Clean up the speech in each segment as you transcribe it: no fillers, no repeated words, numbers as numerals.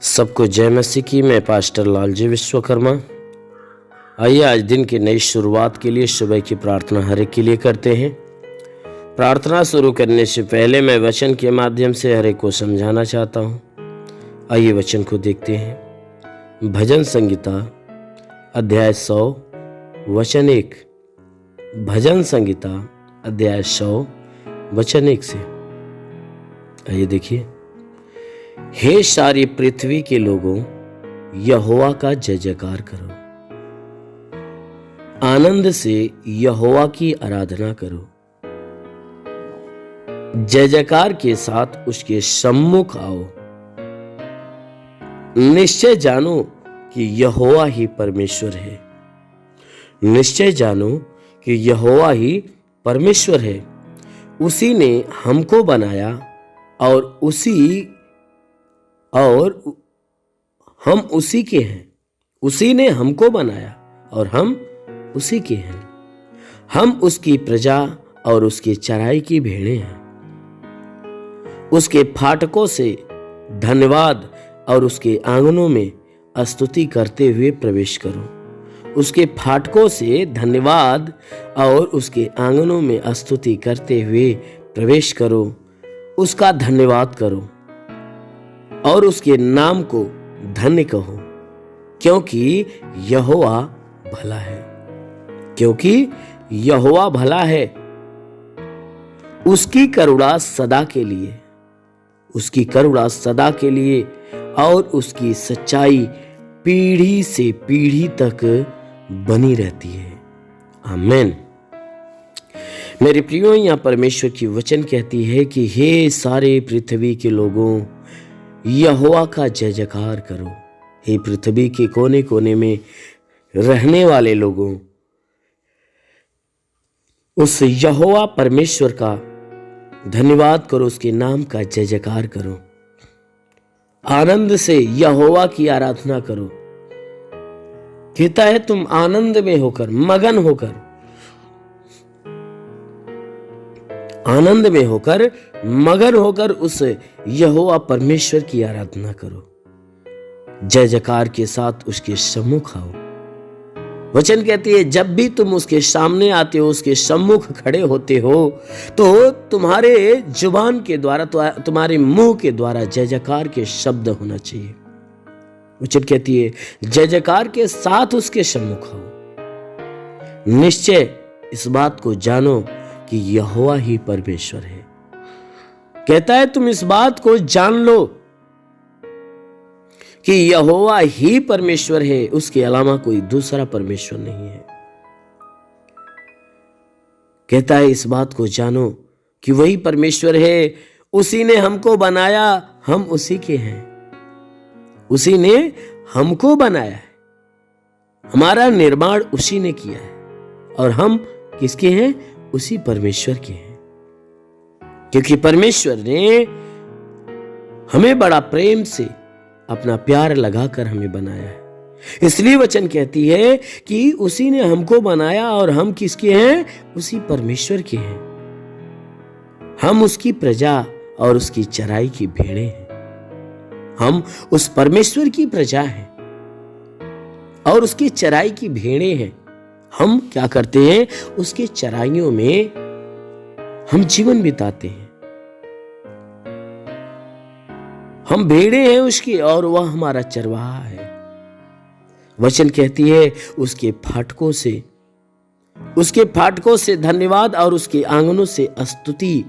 सबको जय मसीह की। मैं पास्टर लालजी विश्वकर्मा। आइए आज दिन की नई शुरुआत के लिए सुबह की प्रार्थना हर एक के लिए करते हैं। प्रार्थना शुरू करने से पहले मैं वचन के माध्यम से हर एक को समझाना चाहता हूँ। आइए वचन को देखते हैं। भजन संगीता अध्याय 100 वचन 1। भजन संगीता अध्याय 100 वचन 1 से आइए देखिए। हे सारी पृथ्वी के लोगों, यहोवा का जय जयकार करो, आनंद से यहोवा की आराधना करो, जय जयकार के साथ उसके सम्मुख आओ। निश्चय जानो कि यहोवा ही परमेश्वर है। निश्चय जानो कि यहोवा ही परमेश्वर है। उसी ने हमको बनाया और हम उसी के हैं। उसी ने हमको बनाया और हम उसी के हैं। हम उसकी प्रजा और उसकी चराई की भेड़ें हैं। उसके फाटकों से धन्यवाद और उसके आंगनों में स्तुति करते हुए प्रवेश करो। उसके फाटकों से धन्यवाद और उसके आंगनों में स्तुति करते हुए प्रवेश करो। उसका धन्यवाद करो और उसके नाम को धन्य कहो, क्योंकि यहोवा भला है। क्योंकि यहोवा भला है। उसकी करुणा सदा के लिए, उसकी करुणा सदा के लिए और उसकी सच्चाई पीढ़ी से पीढ़ी तक बनी रहती है। आमीन। मेरे प्रियो, यहाँ परमेश्वर की वचन कहती है कि हे सारे पृथ्वी के लोगों, यहोवा का जय जयकार करो। हे पृथ्वी के कोने कोने में रहने वाले लोगों, उस यहोवा परमेश्वर का धन्यवाद करो, उसके नाम का जय जयकार करो, आनंद से यहोवा की आराधना करो। कहता है तुम आनंद में होकर, मगन होकर, आनंद में होकर, मगन होकर उस यहोवा परमेश्वर की आराधना करो। जय जयकार के साथ उसके सम्मुख आओ। वचन कहती है जब भी तुम उसके सामने आते हो, उसके सम्मुख खड़े होते हो, तो तुम्हारे जुबान के द्वारा, तुम्हारे मुंह के द्वारा जय जयकार के शब्द होना चाहिए। वचन कहती है जय जयकार के साथ उसके सम्मुख आओ। निश्चय इस बात को जानो कि यहोवा ही परमेश्वर है। कहता है तुम इस बात को जान लो कि यहोवा ही परमेश्वर है, उसके अलावा कोई दूसरा परमेश्वर नहीं है। कहता है इस बात को जानो कि वही परमेश्वर है। उसी ने हमको बनाया, हम उसी के हैं। उसी ने हमको बनाया है। हमारा निर्माण उसी ने किया है और हम किसके हैं? उसी परमेश्वर के हैं। क्योंकि परमेश्वर ने हमें बड़ा प्रेम से अपना प्यार लगाकर हमें बनाया है। इसलिए वचन कहती है कि उसी ने हमको बनाया और हम किसके हैं? उसी परमेश्वर के हैं। हम उसकी प्रजा और उसकी चराई की भेड़ें हैं। हम उस परमेश्वर की प्रजा हैं और उसकी चराई की भेड़ें हैं। हम क्या करते हैं? उसके चराइयों में हम जीवन बिताते हैं। हम भेड़े हैं उसकी और वह हमारा चरवाहा है। वचन कहती है उसके फाटकों से धन्यवाद और उसके आंगनों से स्तुति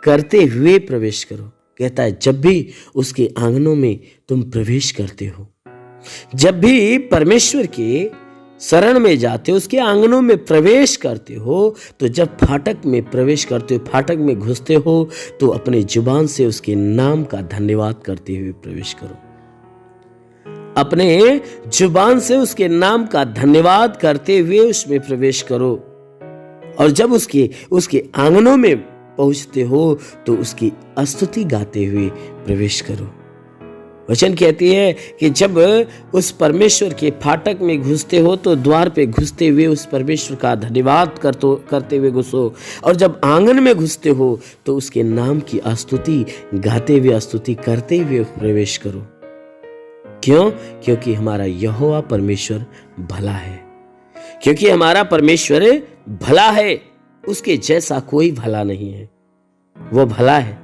करते हुए प्रवेश करो। कहता है जब भी उसके आंगनों में तुम प्रवेश करते हो, जब भी परमेश्वर के शरण में जाते हो, उसके आंगनों में प्रवेश करते हो, तो जब फाटक में प्रवेश करते हो, फाटक में घुसते हो, तो अपने जुबान से उसके नाम का धन्यवाद करते हुए प्रवेश करो। अपने जुबान से उसके नाम का धन्यवाद करते हुए उसमें प्रवेश करो। और जब उसके आंगनों में पहुंचते हो तो उसकी स्तुति गाते हुए प्रवेश करो। वचन कहती है कि जब उस परमेश्वर के फाटक में घुसते हो तो द्वार पे घुसते हुए उस परमेश्वर का धन्यवाद करते हुए घुसो, और जब आंगन में घुसते हो तो उसके नाम की स्तुति गाते हुए, स्तुति करते हुए प्रवेश करो। क्यों? क्योंकि हमारा यहोवा परमेश्वर भला है। क्योंकि हमारा परमेश्वर भला है, उसके जैसा कोई भला नहीं है। वो भला है,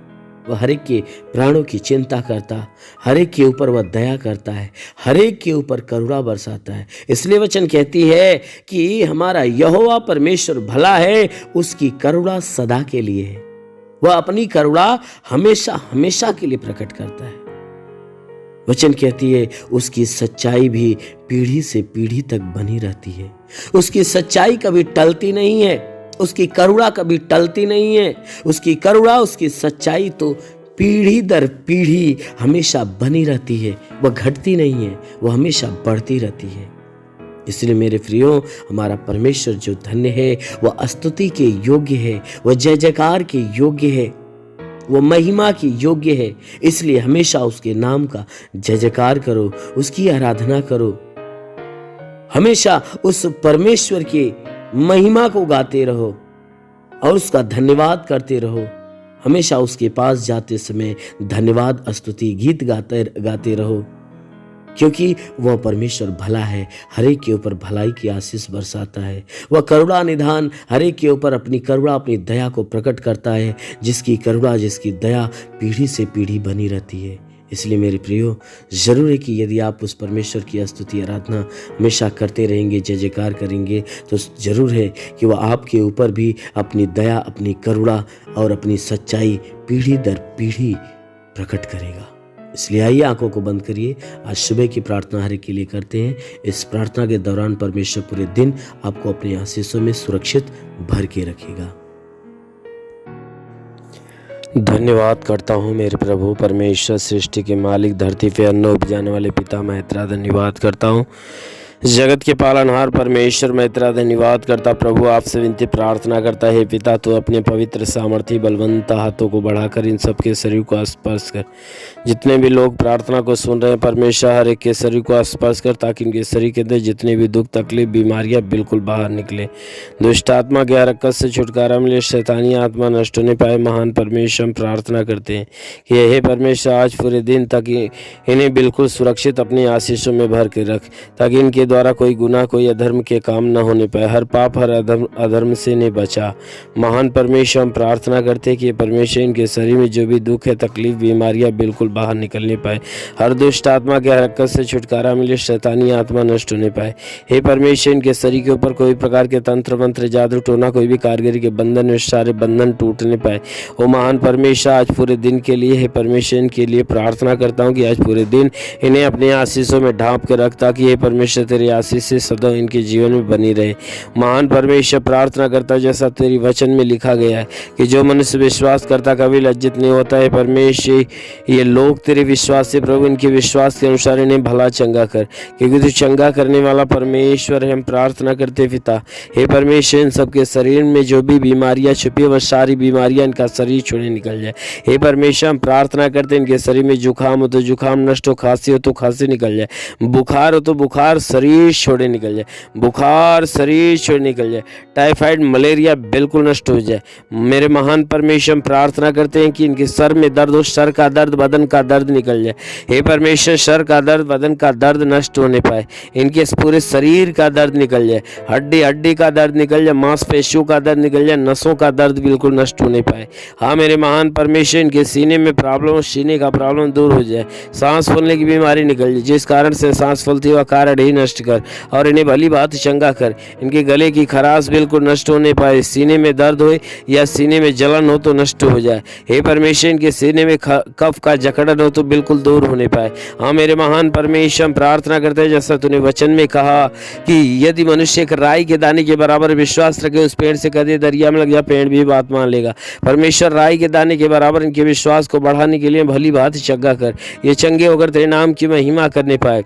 वह हर एक के प्राणों की चिंता करता, हर एक के ऊपर वह दया करता है, हर एक के ऊपर करुणा बरसाता है। इसलिए वचन कहती है कि हमारा यहोवा परमेश्वर भला है, उसकी करुणा सदा के लिए है। वह अपनी करुणा हमेशा हमेशा के लिए प्रकट करता है। वचन कहती है उसकी सच्चाई भी पीढ़ी से पीढ़ी तक बनी रहती है। उसकी सच्चाई कभी टलती नहीं है, उसकी करुणा कभी टलती नहीं है। उसकी करुणा, उसकी सच्चाई तो पीढ़ी दर पीढ़ी हमेशा बनी रहती है। वह घटती नहीं है, वह हमेशा बढ़ती रहती है। इसलिए मेरे प्रियो, हमारा परमेश्वर जो धन्य है, वह स्तुति के योग्य है, वह जय जयकार के योग्य है, वो महिमा की योग्य है। इसलिए हमेशा उसके नाम का जय जयकार करो, उसकी आराधना करो। हमेशा उस परमेश्वर की महिमा को गाते रहो और उसका धन्यवाद करते रहो। हमेशा उसके पास जाते समय धन्यवाद स्तुति गीत गाते रहो, क्योंकि वह परमेश्वर भला है, हर एक के ऊपर भलाई की आशीष बरसाता है। वह करुणा निधान हर एक के ऊपर अपनी करुणा, अपनी दया को प्रकट करता है, जिसकी करुणा, जिसकी दया पीढ़ी से पीढ़ी बनी रहती है। इसलिए मेरे प्रियो, जरूर है कि यदि आप उस परमेश्वर की स्तुति आराधना हमेशा करते रहेंगे, जय जयकार करेंगे, तो जरूर है कि वह आपके ऊपर भी अपनी दया, अपनी करुणा और अपनी सच्चाई पीढ़ी दर पीढ़ी प्रकट करेगा। इसलिए आइए आंखों को बंद करिए। आज सुबह की प्रार्थना हर एक के लिए करते हैं। इस प्रार्थना के दौरान परमेश्वर पूरे दिन आपको अपने आशीषों में सुरक्षित भर के रखेगा। धन्यवाद करता हूँ मेरे प्रभु परमेश्वर, सृष्टि के मालिक, धरती पे अन्न उपजाने वाले पिता, मैं तेरा धन्यवाद करता हूँ। जगत के पालनहार परमेश्वर, मैं तेरा धन्यवाद करता प्रभु, आपसे विनती प्रार्थना करता है पिता, तो अपने पवित्र सामर्थी बलवंत हाथों को बढ़ाकर इन सबके शरीर को स्पर्श कर। जितने भी लोग प्रार्थना को सुन रहे हैं परमेश्वर, हर एक के शरीर को स्पर्श कर, ताकि इनके शरीर के अंदर जितने भी दुख तकलीफ बीमारियां बिल्कुल बाहर निकले। दुष्ट आत्मा के हरकत से छुटकारा मिले, शैतानी आत्मा नष्ट होने पाए। महान परमेश्वर, हम प्रार्थना करते हैं कि हे परमेश्वर, आज पूरे दिन तक इन्हें बिल्कुल सुरक्षित अपनी आशीषों में भर के रख, ताकि इनके द्वारा कोई गुनाह, कोई अधर्म के काम न होने पाए। हर पाप, हर अधर्म से इन्हें बचा। महान परमेश्वर, हम प्रार्थना करते हैं कि परमेश्वर इनके शरीर में जो भी दुख है, तकलीफ, बीमारियां बिल्कुल बाहर निकलने पाए। हर दुष्ट आत्मा के हरकत से छुटकारा मिले, शैतानी आत्मा नष्ट होने पाए। हे परमेश्वर, इनके शरीर के ऊपर कोई प्रकार के तंत्र मंत्र, जादू टोना, कोई भी कारीगरी के बंधन, वे सारे बंधन टूटने पाए। ओ महान परमेश्वर, आज पूरे दिन के लिए हे परमेश्वर इनके लिए प्रार्थना करता हूँ कि आज पूरे दिन इन्हें अपने आशीषों में ढांप कर रख, ताकि हे परमेश्वर तेरी आशीष से सदा इनके जीवन में बनी रहे। महान परमेश्वर, प्रार्थना करता जैसा तेरी वचन में लिखा गया है कि जो मनुष्य विश्वास करता कभी लज्जित नहीं होता है। परमेश्वर, ये लोग तेरे विश्वास से प्रभु, इनके विश्वास के अनुसार इन्हें भला चंगा कर, क्योंकि तू चंगा करने वाला परमेश्वर है। हम प्रार्थना करते पिता, हे परमेश्वर, इन सबके शरीर में जो भी बीमारियां छुपी है, वह सारी बीमारियां इनका शरीर छोड़े निकल जाए। हे परमेश्वर, हम प्रार्थना करते इनके शरीर में जुकाम हो तो जुकाम नष्ट हो, खांसी हो तो खांसी निकल जाए, बुखार हो तो बुखार शरीर छोड़े निकल जाए, बुखार शरीर छोड़े निकल जाए, टाइफाइड, मलेरिया बिल्कुल नष्ट हो जाए। मेरे महान परमेश्वर, प्रार्थना करते हैं कि इनके सर में दर्द हो, सर का दर्द, बदन का दर्द निकल जाए। हे परमेश्वर, सर का दर्द, बदन का दर्द नष्ट होने पाए, इनके पूरे शरीर का दर्द निकल जाए, हड्डी का दर्द निकल जाए, मांसपेशियों का दर्द निकल जाए, नसों का दर्द बिल्कुल नष्ट होने पाए। हाँ मेरे महान परमेश्वर, इनके सीने में प्रॉब्लम, सीने का प्रॉब्लम दूर हो जाए, सांस फूलने की बीमारी निकल जाए, जिस कारण से सांस फूलती है वह कारण ही नष्ट कर और इन्हें भली बात चंगा कर। इनके गले की खराश बिल्कुल नष्ट होने पाए, सीने में दर्द हो या सीने में जलन हो तो नष्ट हो जाए। हे परमेश्वर, इनके सीने में कफ का जकड़न हो तो बिल्कुल दूर होने पाए। हाँ मेरे महान परमेश्वर, प्रार्थना करते हैं जैसा तूने वचन में कहा कि यदि मनुष्य एक राई के दाने के बराबर विश्वास रखे, उस पेड़ से कदे दरिया में लग जा, पेड़ भी बात मान लेगा। परमेश्वर, राई के दाने के बराबर इनके विश्वास को बढ़ाने के लिए भली बात चंगा कर, ये चंगे होकर तेरे नाम की महिमा करने पाए।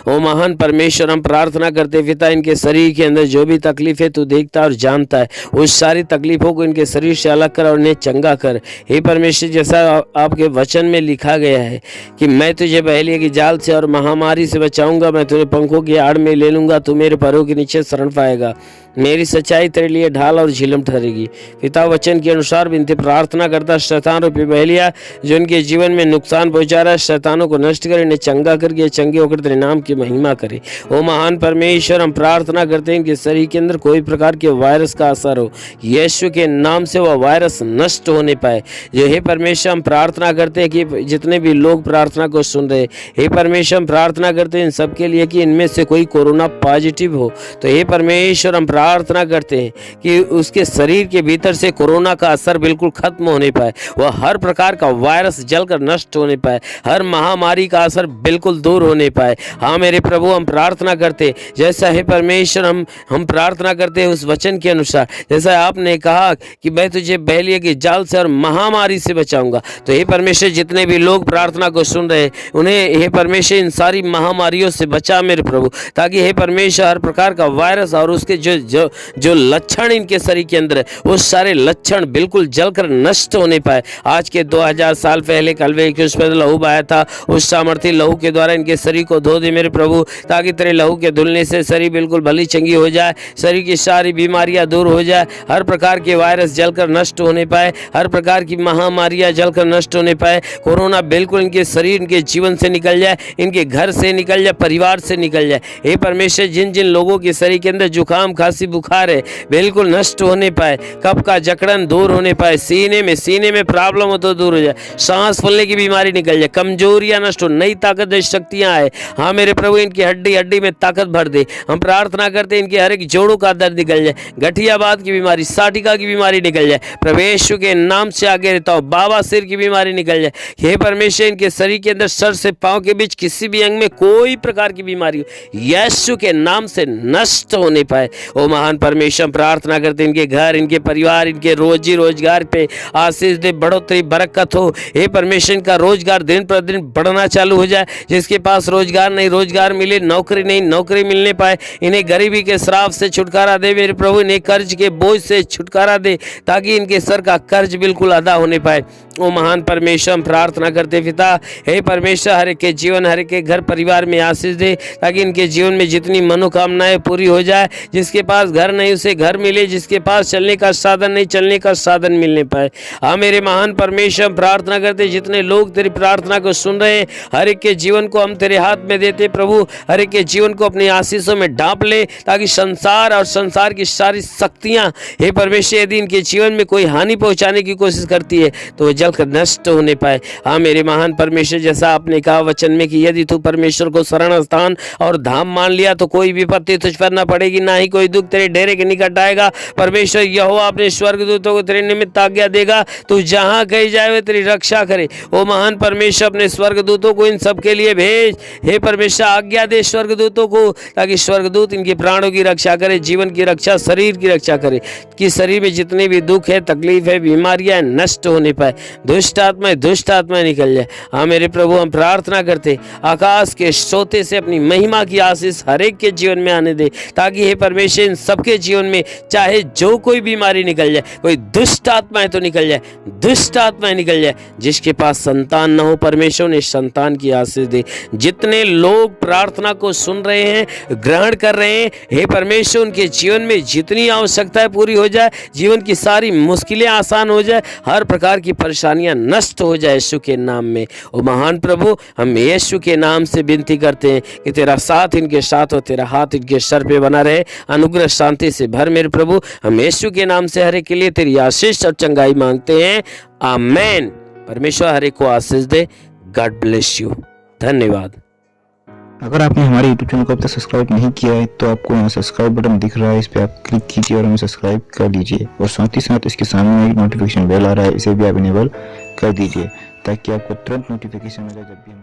ओ महान परमेश्वर, हम प्रार्थना करते पिता, इनके शरीर के अंदर जो भी तकलीफ है तू देखता और जानता है, उस सारी तकलीफों को इनके शरीर से अलग कर और इन्हें चंगा कर। हे परमेश्वर, जैसा आपके वचन में लिखा गया है कि मैं तुझे बहेलिया की जाल से और महामारी से बचाऊंगा, मैं तुझे पंखों की आड़ में ले लूंगा, तू मेरे पैरों के नीचे शरण पाएगा, मेरी सच्चाई तेरे लिए ढाल और झिलम ठहरेगी। पिता, वचन के अनुसार विनती प्रार्थना करता, शैतान रूपी बहेलिया जो इनके जीवन में नुकसान पहुंचा रहा है, शैतानों को नष्ट कर, इन्हें चंगा करके चंगे होकर तेरे नाम की महिमा करे। ओ महान परमेश्वर, हम प्रार्थना करते हैं इनके शरीर के अंदर कोई प्रकार के वायरस का असर हो, यीशु के नाम से वह वायरस नष्ट होने पाए। जो हे परमेश्वर, हम प्रार्थना करते हैं कि जितने भी लोग प्रार्थना को सुन रहे, हे परमेश्वर, हम प्रार्थना करते हैं इन सबके लिए कि इनमें से कोई कोरोना पॉजिटिव हो, तो हे परमेश्वर, हम प्रार्थना करते हैं कि उसके शरीर के भीतर से कोरोना का असर बिल्कुल खत्म होने पाए, वह हर प्रकार का वायरस जलकर नष्ट होने पाए, हर महामारी का असर बिल्कुल दूर होने पाए। हाँ मेरे प्रभु, हम प्रार्थना करते जैसा है परमेश्वर, हम प्रार्थना करते हैं उस वचन के अनुसार, जैसा आपने कहा कि मैं तुझे बहेलिया की जाल से और महामारी से बचाऊंगा। तो हे परमेश्वर, जितने भी लोग प्रार्थना को सुन रहे उन्हें हे परमेश्वर इन सारी महामारियों से बचा मेरे प्रभु, ताकि हे परमेश्वर हर प्रकार का वायरस और उसके जो लक्षण इनके शरीर के अंदर है, वो सारे लक्षण बिल्कुल जलकर नष्ट होने पाए। आज के 2000 साल पहले कलवे के उस पर लहू बहाया था, उस सामर्थ्य लहू के द्वारा इनके शरीर को धो दे मेरे प्रभु, ताकि तेरे लहू के धुलने से शरीर बिल्कुल भली चंगी हो जाए, शरीर की सारी बीमारियां दूर हो जाए, हर प्रकार के वायरस जलकर नष्ट होने पाए, हर प्रकार की महामारियां जलकर नष्ट होने पाए, कोरोना बिल्कुल इनके शरीर इनके जीवन से निकल जाए, इनके घर से निकल जाए, परिवार से निकल जाए। हे परमेश्वर, जिन जिन लोगों के शरीर के अंदर जुकाम खांसी बुखार है बिल्कुल नष्ट होने पाए, कफ का जकड़न दूर होने पाए, सीने में प्रॉब्लम हो तो दूर हो जाए, सांस फूलने की बीमारी निकल जाए, कमजोरियां नष्ट हो, नई ताकत शक्तियां आए। हाँ मेरे प्रभु, इनकी हड्डी हड्डी में ताकत भर दे। हम प्रार्थना करते हैं इनके हर एक जोड़ों का दर्द निकल जाए, गठियाबाद की बीमारी, साटिका की बीमारी निकल जाए, प्रभु के नाम से आगे रहता हूँ, बाबा सिर की बीमारी निकल जाए। हे परमेश्वर, इनके शरीर के अंदर सर से पांव के बीच किसी भी अंग में कोई प्रकार की बीमारी हो यीशु के नाम से नष्ट होने पाए। ओ महान परमेश्वर, प्रार्थना करते इनके घर, इनके परिवार, इनके रोजी रोजगार पे आशीष दे, बढ़ोतरी बरकत हो। हे परमेश्वर, इनका रोजगार दिन पर दिन बढ़ना चालू हो जाए, जिसके पास रोजगार नहीं रोजगार मिले, नौकरी नहीं नौकरी मिलने पाए, इन्हें गरीबी के श्राप से छुटकारा दे मेरे प्रभु, इन्हें कर्ज के बोझ से छुटकारा दे, ताकि इनके सर का कर्ज बिल्कुल अदा होने पाए। ओ महान परमेश्वर, हम प्रार्थना करते पिता, हे परमेश्वर, हर एक के जीवन, हर एक के घर परिवार में आशीष दे, ताकि इनके जीवन में जितनी मनोकामनाएं पूरी हो जाए। जिसके पास घर नहीं उसे घर मिले, जिसके पास चलने का साधन नहीं चलने का साधन मिलने पाए। हाँ मेरे महान परमेश्वर, हम प्रार्थना करते जितने लोग तेरी प्रार्थना को सुन रहे हैं, हर एक के जीवन को हम तेरे हाथ में देते प्रभु, हर एक के जीवन को अपनी आशीषों में ढांप ले, ताकि संसार और संसार की सारी शक्तियां हे परमेश्वर यदि इनके जीवन में कोई हानि पहुंचाने की कोशिश करती है तो वो जलकर नष्ट होने पाए। हाँ मेरे महान परमेश्वर, जैसा आपने कहा वचन में कि यदि तू परमेश्वर को शरण स्थान और धाम मान लिया तो कोई विपत्ति तुझ पर न पड़ेगी, ना ही कोई दुख तेरे डेरे के निकट आएगा। परमेश्वर यहोवा अपने स्वर्गदूतों को तेरे निमित्त आज्ञा देगा, तू जहां कहीं जाए वे तेरी रक्षा करे। ओ महान परमेश्वर, अपने स्वर्गदूतों को इन सब के लिए भेज। हे परमेश्वर, आज्ञा दे स्वर्गदूतों को, ताकि स्वर्गदूत इनके प्राणों की रक्षा करे, जीवन की रक्षा, शरीर की रक्षा करे, कि शरीर में जितने भी दुख है, तकलीफ है, बीमारियां नष्ट होने पाए, दुष्ट आत्माएं निकल जाए। हाँ मेरे प्रभु, हम प्रार्थना करते आकाश के सोते से अपनी महिमा की आशीष हर एक के जीवन में आने दे, ताकि हे परमेश्वर इन सबके जीवन में चाहे जो कोई बीमारी निकल जाए, कोई दुष्ट आत्माएं तो निकल जाए, दुष्ट आत्माएं निकल जाए। जिसके पास संतान न हो, परमेश्वर ने संतान की आशीष दे। जितने लोग प्रार्थना को सुन रहे हैं, ग्रहण कर रहे हैं, हे परमेश्वर उनके जीवन में जितनी आवश्यकताएं पूरी हो जाए, जीवन की सारी मुश्किलें आसान हो जाए, हर प्रकार की परेशानियां नष्ट हो जाए यीशु के नाम में। ओ महान प्रभु, हम यीशु के नाम से विनती करते हैं कि तेरा साथ इनके साथ हो, तेरा हाथ इनके सर पे बना रहे, अनुग्रह शांति से भर मेरे प्रभु। हम यीशु के नाम से हर एक के लिए तेरी आशीष और चंगाई मांगते हैं, आमेन। परमेश्वर हर एक को आशीष दे। God bless you. धन्यवाद। अगर आपने हमारे YouTube चैनल को अब तक सब्सक्राइब नहीं किया है तो आपको यहाँ सब्सक्राइब बटन दिख रहा है, इस पर आप क्लिक कीजिए और हमें सब्सक्राइब कर लीजिए, और साथ ही साथ इसके सामने एक नोटिफिकेशन बेल आ रहा है, इसे भी आप इनेबल कर दीजिए, ताकि आपको तुरंत नोटिफिकेशन मिले जब भी हम